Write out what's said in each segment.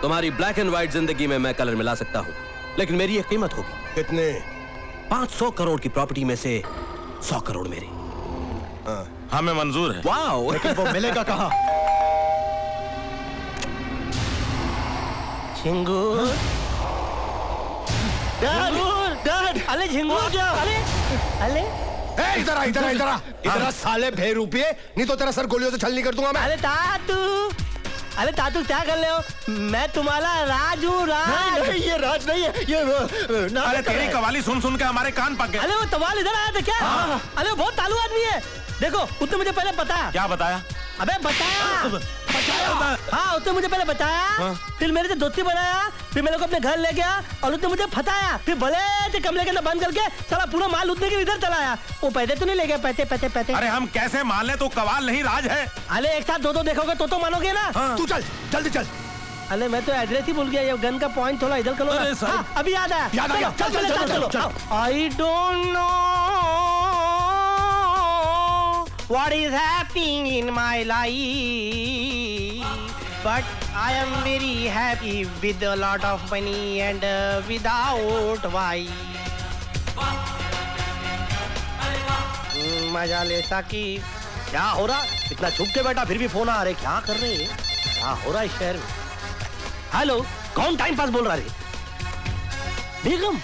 तुम्हारी black and white जिंदगी में मैं कलर मिला सकता हूँ, लेकिन मेरी एक कीमत होगी। कितने? 500 करोड़ की प्रॉपर्टी में से 100 करोड़ मेरी। हमें मंजूर है। वाओ! लेकिन वो मिलेगा कहाँ? झिंगूर, डैड, अरे झिंगूर क्या? अरे इधर आ, इधर आ, इधर आ, इधर आ साले भे रुपये, नहीं तो तेरा सर गोलियों से छलनी कर दूंगा मैं। अरे तातू क्या कर रहे हो? मैं तुम्हारा राज हूँ, राज। नहीं, ये राज नहीं है, ये अरे तेरी कवाली सुन सुन के हमारे कान पक गए। अरे वो तवाल इधर आया था क्या? अरे वो बहुत तालू आदमी है। देखो उसने मुझे पहले बताया। क्या बताया? अबे बताया। हाँ उसने मुझे पहले बताया, फिर मेरे से दोस्ती बनाया, फिर मेरे को अपने घर ले गया और उसने मुझे फताया, फिर भले से कमरे के अंदर बंद करके सारा पूरा माल लूटने के इधर चलाया। वो पैसे तो नहीं ले गया? पैसे। अरे हम कैसे मान ले? तू कवाल नहीं राज है। अरे एक साथ दो देखोगे तो मानोगे ना? तू चल, जल्दी चल। अरे मैं तो एड्रेस ही भूल गया, ये गन का पॉइंट थोड़ा इधर करो। अभी याद आया। याद आ गया। चल। I don't know what is happening in my life, but I am very happy with a lot of money and without wife. मजा ले साकी। क्या हो रहा? इतना झुक के बैठा फिर भी फोन आ रहे, क्या कर रहे हैं? क्या हो रहा है इस शहर में? हेलो, कौन टाइम पास बोल रहा है? बेगम?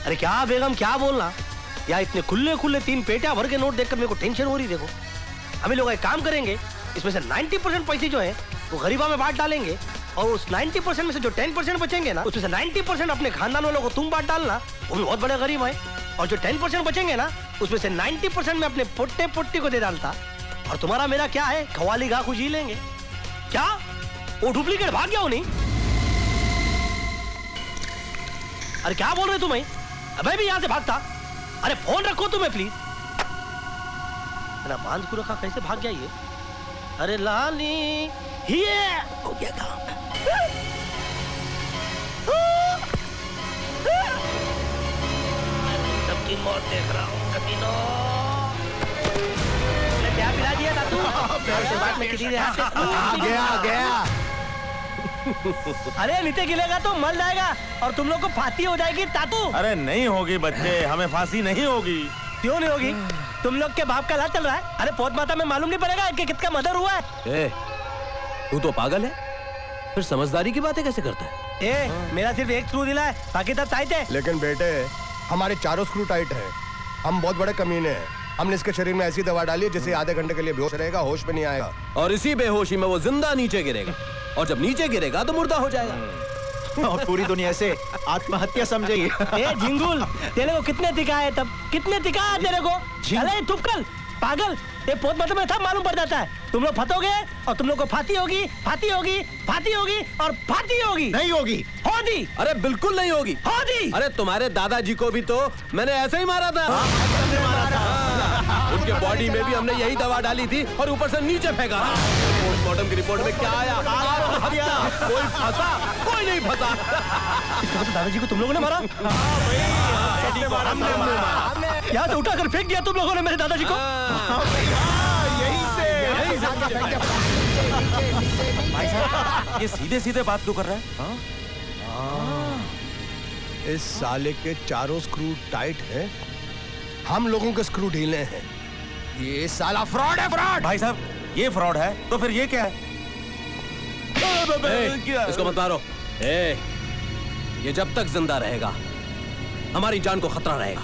अरे क्या बेगम, क्या बोलना? या इतने खुले 3 पेटियां भर के नोट देखकर मेरे को टेंशन हो रही। देखो हम लोग एक काम करेंगे, इसमें से 90% पैसे जो है वो गरीबा में बांट डालेंगे और उस 90% में से जो 10% बचेंगे ना, उसमें से 90% अपने खानदान वालों को तुम बांट डालना, वो भी बहुत बड़े गरीब है। और जो 10% बचेंगे ना, उसमें से 90% में अपने पोट्टे पोट्टी को दे डालता और तुम्हारा मेरा क्या है, खवाली घा खुशी लेंगे। क्या वो डुप्लीकेट भाग गया? नहीं, अरे क्या बोल रहे तुम्हें? अबे भी यहां से भागता। अरे फोन रखो तुम्हें प्लीज। ना बांध को रखा, कैसे भाग गया ये? अरे लाली, ये हो गया काम। सबकी मौत देख रहा हूँ कमीनों। क्या पिला दिया था तू? आ गया। अरे नीचे गिलेगा तो मर जाएगा और तुम लोग को फांसी हो जाएगी तातू। अरे नहीं होगी बच्चे, हमें फांसी नहीं होगी। क्यों नहीं होगी? तुम लोग के बाप का लाज चल रहा है। अरे पोत माता में मालूम नहीं पड़ेगा कि किसका मर्डर हुआ है? तू तो पागल है, फिर समझदारी की बातें कैसे करता है? मेरा सिर्फ एक स्क्रू दिला है, बाकी सब टाइट है। लेकिन बेटे हमारे चारों स्क्रू टाइट है। हम बहुत बड़े कमीने हैं। हमने इसके शरीर में ऐसी दवा डाली है जिससे आधे घंटे के लिए बेहोश रहेगा, होश में नहीं आएगा। और इसी बेहोशी में वो जिंदा नीचे गिरेगा और जब नीचे गिरेगा तो मुर्दा हो जाएगा और पूरी दुनिया से आत्महत्या समझेगी। झिंगुल, तेरे को कितने दिखाए तब? कितने दिखाया तेरे को? अरे चुप कर पागल, ये पोत मतलब में सब मालूम पड़ जाता है। तुम लोग फंसोगे और तुम लोग को फांसी होगी, फांसी होगी, फांसी होगी और फांसी होगी। नहीं होगी। होगी। अरे बिल्कुल नहीं होगी। होगी। अरे तुम्हारे दादाजी को भी तो मैंने ऐसे ही मारा था। उनके बॉडी में भी हमने यही दवा डाली थी और ऊपर से नीचे फेंका। पोस्टमार्टम की रिपोर्ट में क्या आया? कोई फंसा, कोई नहीं फंसा। इसका मतलब दादाजी को तुम लोगों ने मारा? यहाँ से उठाकर फेंक दिया तुम लोगों ने मेरे दादाजी को? भाई साहब ये सीधे सीधे बात क्यों कर रहा है? इस साले के चारों स्क्रू टाइट हैं, हम लोगों के स्क्रू ढीले हैं। ये साला फ्रॉड है, फ्रॉड। भाई साहब ये फ्रॉड है तो फिर ये क्या है? इसको मत मारो। ये जब तक जिंदा रहेगा हमारी जान को खतरा रहेगा।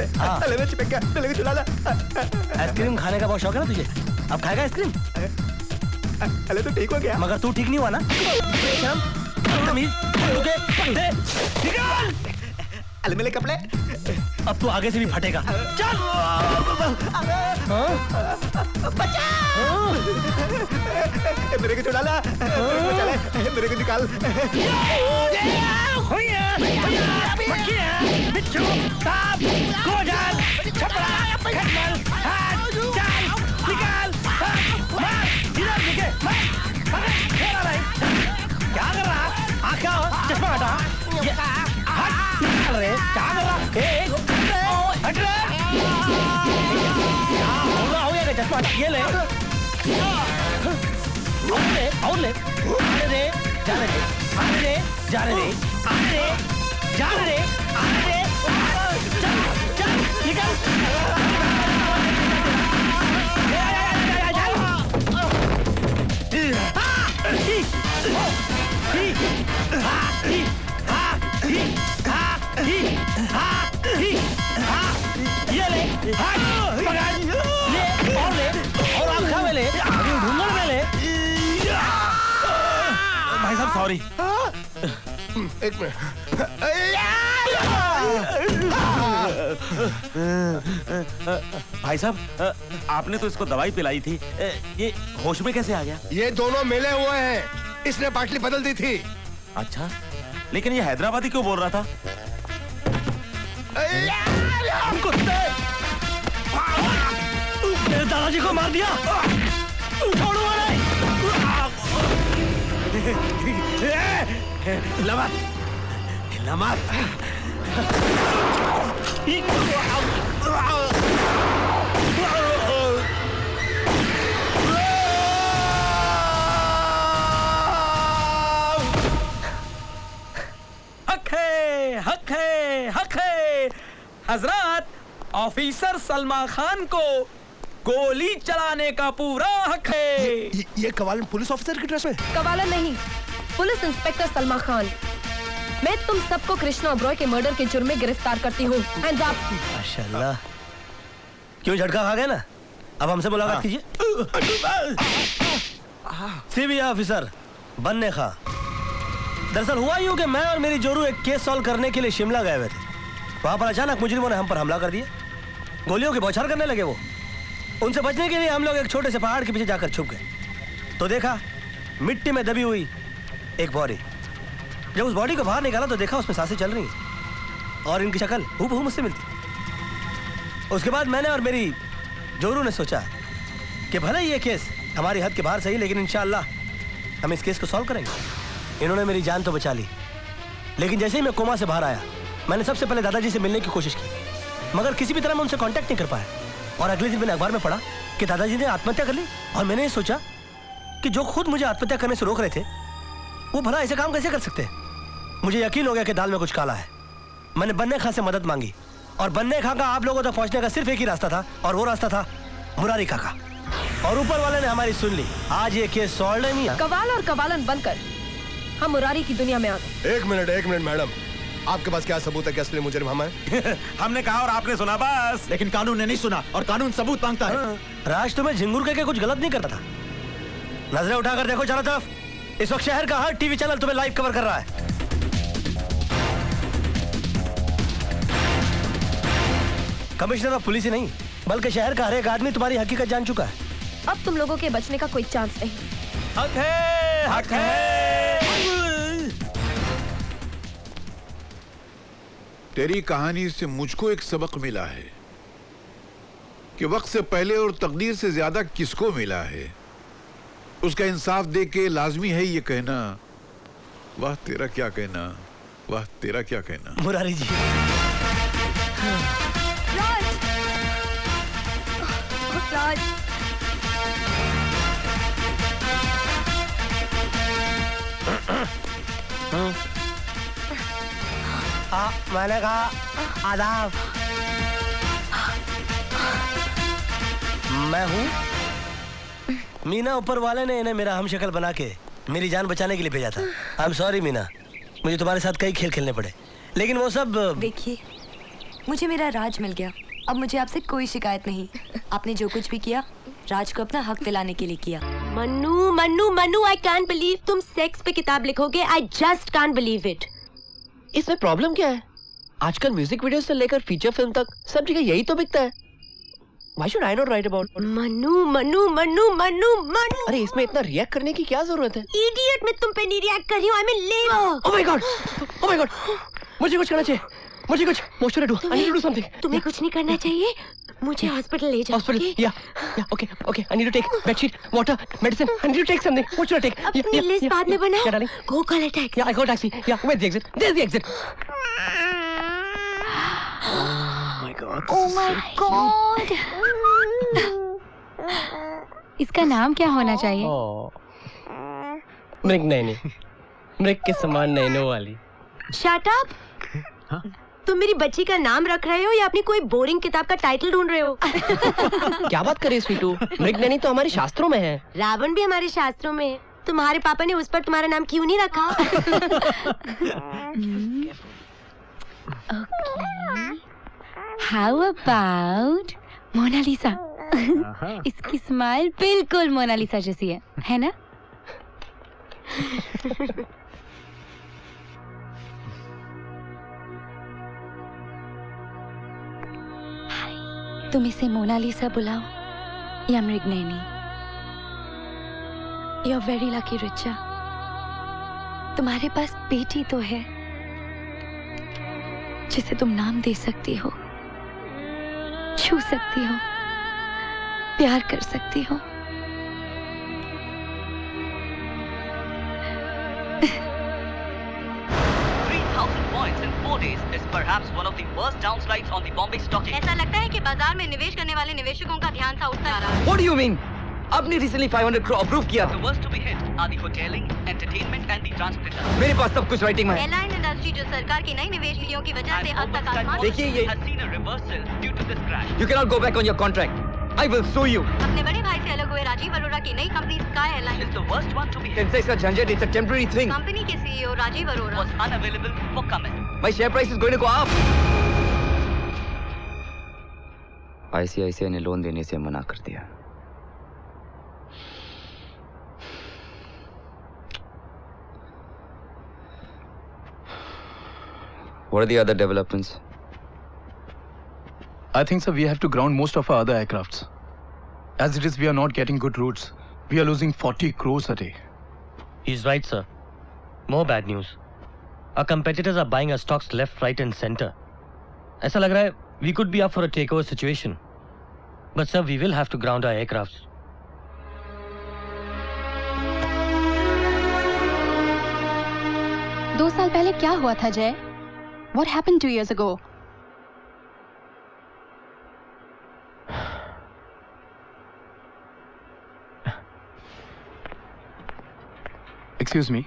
अरे हाँ। अरे मैं चिपक गया, चले के चला ला। आइसक्रीम खाने का बहुत शौक है ना तुझे? अब खाएगा आइसक्रीम? अरे तो ठीक हो गया। मगर तू ठीक नहीं हुआ ना? बेशरम, बदतमीज, तुझे पट्टे, निकाल! अरे मेरे कपड़े। अब तू आगे से भी फटेगा। चल! मेरे को चला ला। चले, मेरे को निकाल। बिच्छू, सांप, गोजाल, छपरा, खटमल, हाथ, चाल, निकाल, मार, इधर दिखे, मार, खेला नहीं। क्या कर रहा? क्या हो? चश्मा हटा। ये, हट, निकाल रे, क्या कर रहा? हट रे। क्या हो गया चश्मा हटा? ये ले। और ले, आने दे, जाने दे, आने दे, जाने दे, आने दे, जाने दे, आने दे, चल, चल, निकल। ये ले, पकड़, ये और ले, और आँखा में ले, आगे ढूंढन में ले। भाई साहब सॉरी। एक मिनट। भाई साहब आपने तो इसको दवाई पिलाई थी, ये होश में कैसे आ गया? ये दोनों मिले हुए हैं, इसने पाटली बदल दी थी। अच्छा, लेकिन ये हैदराबादी क्यों बोल रहा था? मेरे दादाजी को मार दिया। छोड़ो नहीं। लमत, लमत। हक है हजरत, ऑफिसर सलमान खान को गोली चलाने का पूरा हक है। ये कवालन पुलिस ऑफिसर की ड्रेस में? कवालन नहीं, पुलिस इंस्पेक्टर सलमान खान। मैं तुम सबको कृष्णा ओबरॉय के मर्डर के जुर्म में गिरफ्तार करती हूँ। Hands up. माशाल्लाह, क्यों झटका खा गए ना? अब हमसे मुलाकात कीजिए। सीबीआई ऑफिसर बनने खा। दरअसल हुआ यूं कि मैं और मेरी जोरू एक केस सॉल्व करने के लिए शिमला गए हुए थे। वहां पर अचानक मुजरिमों ने हम पर हमला कर दिया। गोलियों की बौछार करने लगे वो। उनसे बचने के लिए हम लोग एक छोटे से पहाड़ के पीछे जाकर छुप गए। तो देखा मिट्टी में दबी हुई एक बॉडी। जब उस बॉडी को बाहर निकाला तो देखा उसमें सांसें चल रही हैं और इनकी शक्ल हूबहू मुझसे मिलती। उसके बाद मैंने और मेरी जोरू ने सोचा कि भले ये केस हमारी हद के बाहर सही, लेकिन इंशाअल्लाह हम इस केस को सॉल्व करेंगे। इन्होंने मेरी जान तो बचा ली, लेकिन जैसे ही मैं कोमा से बाहर आया मैंने सबसे पहले दादाजी से मिलने की कोशिश की, मगर किसी भी तरह मैं उनसे कांटेक्ट नहीं कर पाया। और अगले दिन मैंने अखबार में पढ़ा कि दादाजी ने आत्महत्या कर ली। और मैंने ये सोचा कि जो खुद मुझे आत्महत्या करने से रोक रहे थे वो भला ऐसे काम कैसे कर सकते हैं। मुझे यकीन हो गया कि दाल में कुछ काला है। मैंने बन्ने खां से मदद मांगी और बन्ने खां का आप लोगों तक पहुंचने का सिर्फ एक ही रास्ता था, और वो रास्ता था मुरारी खां का। और ऊपर वाले ने हमारी सुन ली। आज ये केस सॉल्व है। मियां कवाल और कवालन बनकर हम मुरारी की दुनिया में आ गए। एक मिनट मैडम, आपके पास क्या सबूत है कि असली मुजरिम हम हैं? हमने कहा और आपने सुना बस। लेकिन कानून ने नहीं सुना और कानून सबूत मांगता है। राज तुम्हें झिंगुर करके कुछ गलत नहीं करता था। नजरें उठाकर देखो चारों तरफ। इस वक्त शहर का हर टीवी चैनल तुम्हें लाइव कवर कर रहा है। कमिश्नर ऑफ पुलिस ही नहीं बल्कि शहर का हर एक आदमी तुम्हारी हकीकत जान चुका है। अब तुम लोगों के बचने का कोई चांस नहीं। हक है, हक है। तेरी कहानी से मुझको एक सबक मिला है कि वक्त से पहले और तकदीर से ज्यादा किसको मिला है। उसका इंसाफ दे के लाजमी है ये कहना, वाह तेरा क्या कहना, वाह तेरा क्या कहना। मुरारी जी, राज, राज, मैंने कहा आदाब। मैं हूँ मीना। ऊपर वाले ने इन्हें मेरा हमशक्ल बना के मेरी जान बचाने के लिए भेजा था। आई एम सॉरी मीना, मुझे तुम्हारे साथ कई खेल खेलने पड़े, लेकिन वो सब देखिए, मुझे मेरा राज मिल गया। अब मुझे आपसे कोई शिकायत नहीं। आपने जो कुछ भी किया राज को अपना हक दिलाने के लिए किया। Mannu Mannu Mannu, I can't believe तुम सेक्स पे किताब लिखोगे। I just can't believe it. इसमें प्रॉब्लम क्या है? आजकल म्यूजिक वीडियो से लेकर फीचर फिल्म तक सब जगह यही तो बिकता है। Why should I not write about it? Mannu Mannu Mannu Mannu Mannu. अरे इसमें इतना रिएक्ट करने की क्या जरूरत है? इडियट, मैं तुम पे नहीं रिएक्ट कर रही हूँ। आई मीन लेव। Oh my God! Oh my God! मुझे कुछ करना चाहिए। मुझे कुछ motion do. I need to do something. तुम्हें कुछ नहीं करना चाहिए। मुझे हॉस्पिटल ले जाओ। Hospital? Yeah. Okay. I need to take bedsheet, water, medicine. I need to take something. What should I take? अपनी लिस्ट बाद में बनाओ। Yeah, darling. Go call a taxi. Yeah, I got taxi. Yeah, where's the exit? There's the exit. Oh my God! इसका नाम क्या होना चाहिए? मृग नैनी। मृग के समान नैनों वाली। Shut up! तुम मेरी बच्ची का नाम रख रहे हो या अपनी कोई बोरिंग किताब का टाइटल ढूंढ रहे हो? क्या बात करे स्वीटू? मृग नैनी तो हमारे शास्त्रों में है। रावण भी हमारे शास्त्रों में है। तुम्हारे पापा ने उस पर तुम्हारा नाम क्यों नहीं रखा? How about Mona Lisa? इसकी स्माइल बिल्कुल मोनालिसा जैसी है ना? तुम इसे मोनालिसा बुलाओ या Mriganayani. You are very lucky Richa. तुम्हारे पास बेटी तो है जिसे तुम नाम दे सकती हो, छू सकती हो, प्यार कर सकती हो। 3,000 points in 4 days is perhaps one of the worst downslide on the Bombay Stock Exchange. ऐसा लगता है कि बाजार में निवेश करने वाले निवेशकों का ध्यान था उठता आ रहा है। What do you mean? आपने recently 500 crore अप्रूव किया। The worst to be hit are the hoteling, entertainment and the transport industry. मेरे पास सब कुछ राइटिंग में है। एयरलाइन इंडस्ट्री जो सरकार की नई निवेश नीतियों की वजह से हद तक आसमान देखिए ये has seen a reversal due to this crash. You cannot go back on your contract. I will sue you. अपने बड़े भाई से अलग हुए राजीव अरोड़ा की नई company sky airline It's the worst one to be hit. इनसे इसका झंझट it's a temporary thing. Company के CEO Rajiv Arora Was unavailable for comment. My share price is going to go up. ICICI ने लोन देने से मना कर दिया। What are the other developments? I think, sir, we have to ground most of our other aircrafts. As it is, we are not getting good routes. We are losing 40 crores a day. He's right, sir. More bad news. Our competitors are buying our stocks left, right, and center. ऐसा लग रहा है we could be up for a takeover situation. But sir, we will have to ground our aircrafts. दो साल पहले क्या हुआ था जय? What happened 2 years ago? Excuse me,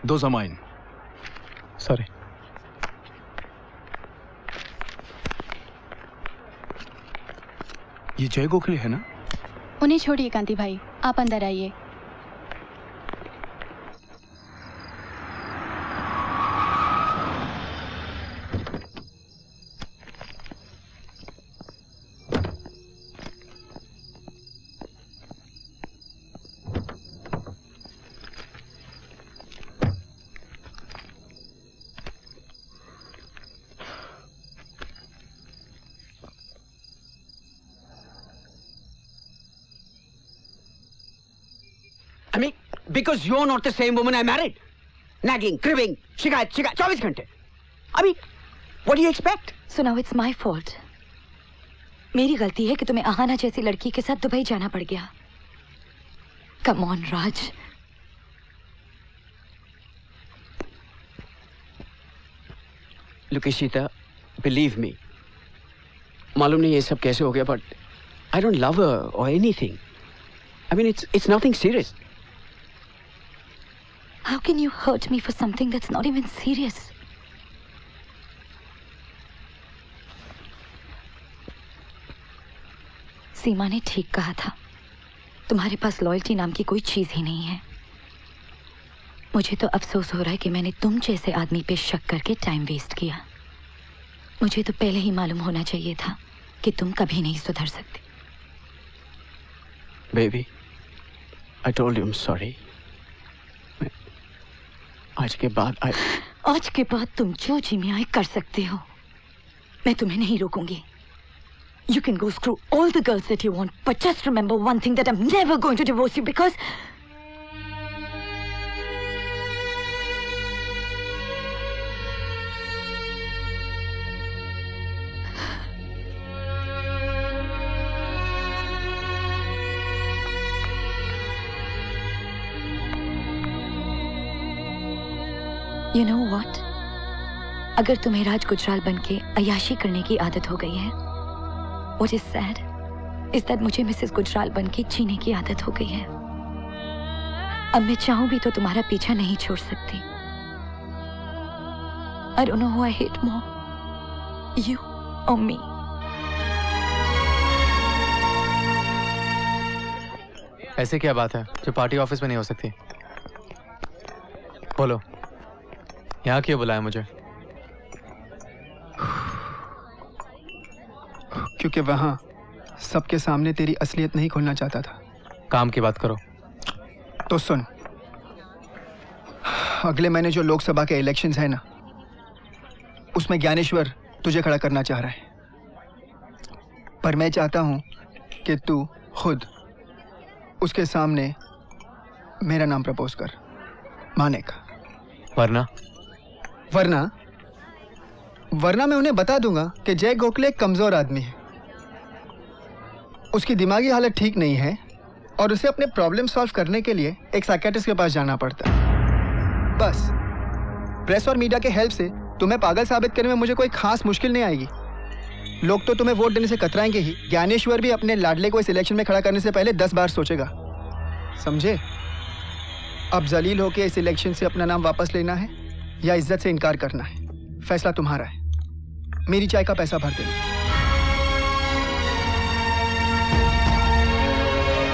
those are mine. Sorry. ये जय गोखले है ना? उन्हें छोड़िए कांति भाई, आप अंदर आइए। I mean, because you're not the same woman I married. Nagging, cribbing, शिकायत 24 घंटे. I mean, what do you expect? So now it's my fault. मेरी गलती है कि तुम्हें आहाना जैसी लड़की के साथ दुबई जाना पड़ गया. Come on, Raj. Look, Ishita, believe me. मालूम नहीं ये सब कैसे हो गया, but I don't love her or anything. I mean, it's nothing serious. How can you hurt me for something that's not even serious? सीमा ने ठीक कहा था, तुम्हारे पास लॉयल्टी नाम की कोई चीज ही नहीं है। मुझे तो अफसोस हो रहा है कि मैंने तुम जैसे आदमी पे शक करके टाइम वेस्ट किया। मुझे तो पहले ही मालूम होना चाहिए था कि तुम कभी नहीं सुधर सकते। Baby, I told you I'm sorry. आज के बाद तुम जो जी में आए कर सकते हो। मैं तुम्हें नहीं रोकूंगी। You can go screw all the girls that you want, but just remember one thing, that I'm never going to divorce you because you know what? अगर तुम्हें राज गुजराल बनके अयाशी करने की आदत हो गई है, what is sad is that मुझे मिसेस गुजराल बनके जीने की आदत हो गई है। अब मैं चाहूं भी तो तुम्हारा पीछा नहीं छोड़ सकती। I don't know who I hate more, you or me. ऐसे क्या बात है जो पार्टी ऑफिस में नहीं हो सकती? बोलो, यहाँ क्यों बुलाया मुझे? क्योंकि वहां सबके सामने तेरी असलियत नहीं खोलना चाहता था। काम की बात करो। तो सुन, अगले महीने जो लोकसभा के इलेक्शंस है ना, उसमें ज्ञानेश्वर तुझे खड़ा करना चाह रहा है, पर मैं चाहता हूं कि तू खुद उसके सामने मेरा नाम प्रपोज कर, माने का। वरना मैं उन्हें बता दूंगा कि जय गोखले एक कमजोर आदमी है, उसकी दिमागी हालत ठीक नहीं है और उसे अपने प्रॉब्लम सॉल्व करने के लिए एक साइकियाट्रिस्ट के पास जाना पड़ता है। बस प्रेस और मीडिया के हेल्प से तुम्हें पागल साबित करने में मुझे कोई खास मुश्किल नहीं आएगी। लोग तो तुम्हें वोट देने से कतराएंगे ही। ज्ञानेश्वर भी अपने लाडले को इस इलेक्शन में खड़ा करने से पहले 10 बार सोचेगा, समझे? अब जलील होकर इस इलेक्शन से अपना नाम वापस लेना है या इज्जत से इनकार करना है, फैसला तुम्हारा है। मेरी चाय का पैसा भर देना।